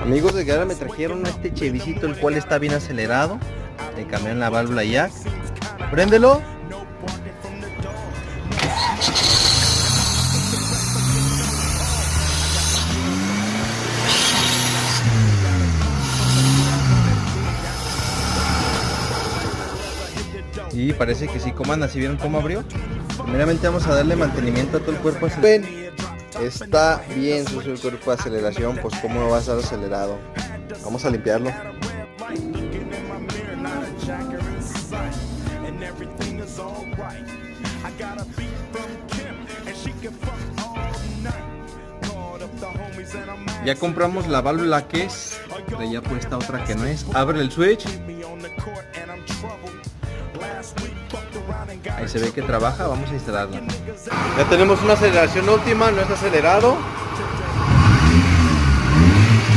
Amigos de Guerra, me trajeron este Chevycito, el cual está bien acelerado. Le cambiaron la válvula jack. Préndelo. Y parece que sí, comanda. ¿Sí vieron cómo abrió? Primeramente vamos a darle mantenimiento a todo el cuerpo. Ven, está bien sucio el cuerpo de aceleración, pues cómo no va a estar acelerado. Vamos a limpiarlo. Ya compramos la válvula que es, pero ya puesta otra que no es. Abre el switch. Ahí se ve que trabaja, vamos a instalarla. Ya tenemos una aceleración óptima, no está acelerado.